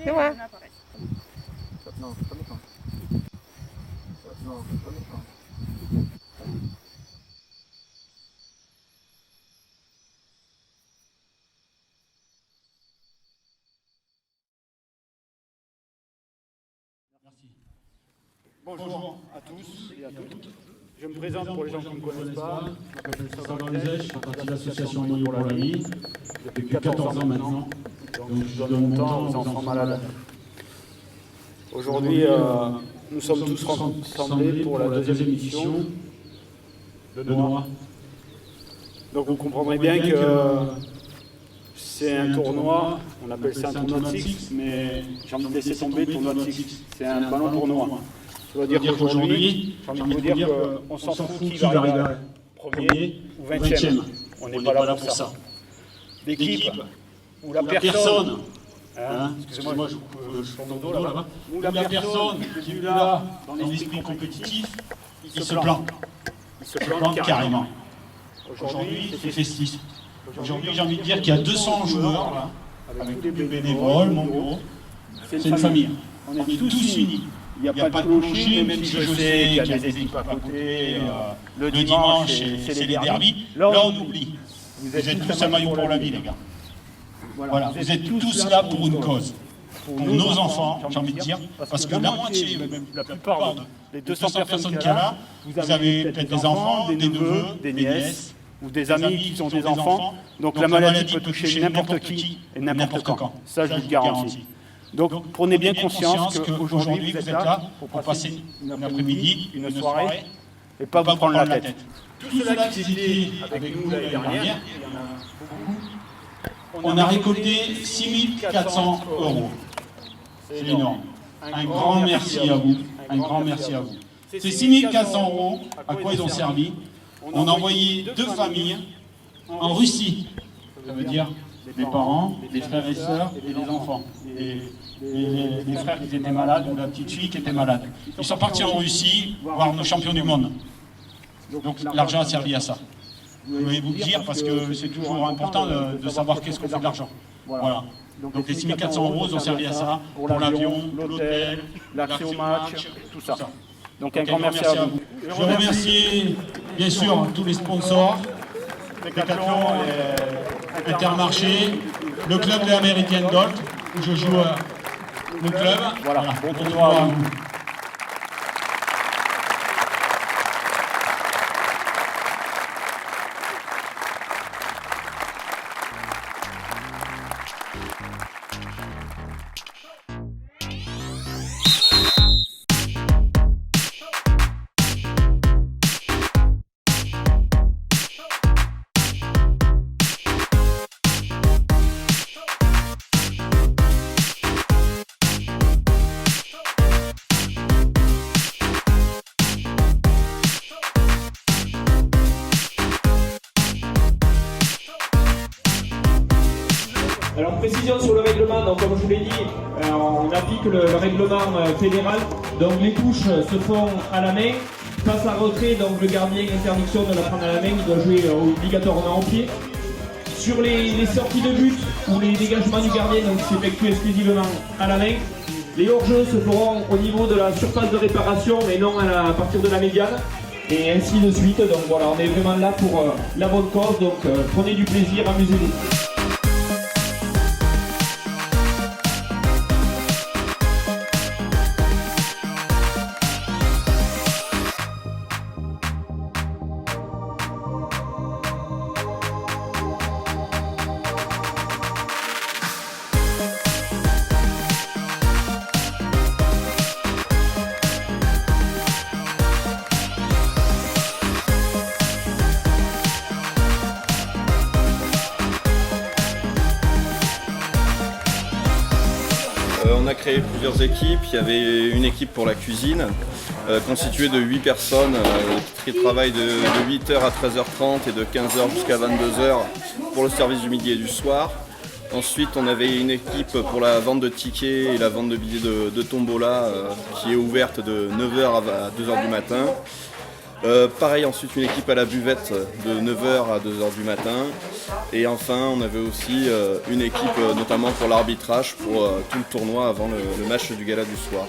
C'est vrai. Non, pas méchant. Non, pas méchant. Bonjour à tous et à toutes. Je me présente pour les gens qui ne me connaissent pas. Je m'appelle Salvador Lizet, je fais partie de l'association Noyau pour la vie depuis 14 ans maintenant. Donc je donne mon temps aux enfants malades. Aujourd'hui, nous sommes tous rassemblés pour la deuxième édition de Noix. Donc vous comprendrez bien que c'est un tournoi, on appelle ça un tournoi de six, mais j'ai envie de laisser tomber le tournoi de six. C'est un ballon tournoi. Ça veut dire qu'aujourd'hui, j'ai envie de vous dire qu'on s'en fout qui va arriver premier ou 20e. On n'est pas là pour ça. L'équipe ou la personne, excusez-moi, je tourne au dos là-bas, ou la personne qui est là dans l'esprit compétitif, il se plante. Il se plante carrément. Aujourd'hui, c'est festif. Aujourd'hui, j'ai envie de dire qu'il y a 200 joueurs là, avec tous les bénévoles, mon gros. C'est une famille. On est tous unis. Il n'y a pas de clocher, même si je sais qu'il y a des équipes à côté. Le dimanche, c'est les derbies. Là, on oublie. Vous êtes tous à maillot pour la vie, les gars. Voilà, vous êtes tous là pour une cause. Pour nos enfants, j'ai envie de dire. Parce que la moitié, même la plupart des 200 personnes qu'il y a là, vous avez peut-être des enfants, des neveux, des nièces, ou des amis qui ont des enfants. Donc la maladie peut toucher n'importe qui et n'importe quand. Ça, je vous le garantis. Donc prenez bien conscience qu'aujourd'hui vous êtes là pour passer une après-midi, une soirée, et pas vous prendre la tête. Tous ceux-là qui étaient avec nous l'année dernière, on a récolté 6 400 €. C'est énorme. Un grand merci à vous. Un grand merci à vous. Ces 6 400 €, à quoi ils ont servi? On a envoyé 2 familles en Russie. Ça veut dire les parents, les frères et sœurs et les enfants. Les frères qui étaient malades ou la petite fille qui était malade. Ils sont partis en Russie voir nos champions du monde. Donc l'argent a servi à ça. Je voulais vous le dire parce que c'est toujours important de savoir qu'est-ce qu'on fait de l'argent. Voilà. Donc les 6 400 € ont servi à ça, pour l'avion, l'hôtel, l'accès au match, tout ça. Donc un grand merci à vous. Je remercie bien sûr tous les sponsors, Decathlon et Intermarché, le club de American Golf, où je joue le club. Voilà, bon tournoi à vous. Alors précision sur le règlement, donc comme je vous l'ai dit, on applique le règlement fédéral, donc les touches se font à la main, passe à retrait, donc le gardien, interdiction de la prendre à la main, il doit jouer obligatoirement au pied. Sur les sorties de but ou les dégagements du gardien, donc c'est effectué exclusivement à la main. Les hors-jeux se feront au niveau de la surface de réparation, mais non à partir de la médiane, et ainsi de suite. Donc voilà, on est vraiment là pour la bonne cause, donc prenez du plaisir, amusez-vous. On a créé plusieurs équipes. Il y avait une équipe pour la cuisine, constituée de 8 personnes qui travaillent de 8h à 13h30 et de 15h jusqu'à 22h pour le service du midi et du soir. Ensuite, on avait une équipe pour la vente de tickets et la vente de billets de tombola qui est ouverte de 9h à 2h du matin. Pareil, ensuite une équipe à la buvette de 9h à 2h du matin. Et enfin, on avait aussi une équipe notamment pour l'arbitrage pour tout le tournoi avant le match du gala du soir.